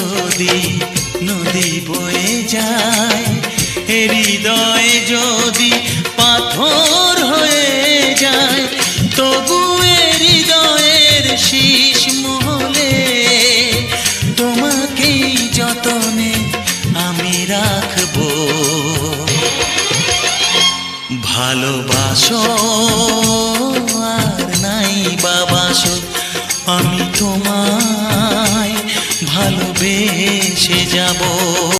যদি নদী বয়ে যায়, হৃদয়ে যদি পাথর হয়ে যায়, তবু হৃদয়ের শীষ মহলে তোমাকেই যতনে আমি রাখবো। ভালোবাসো আর নাই বাবাসো, আমি তোমায় ভালোবেসে যাব।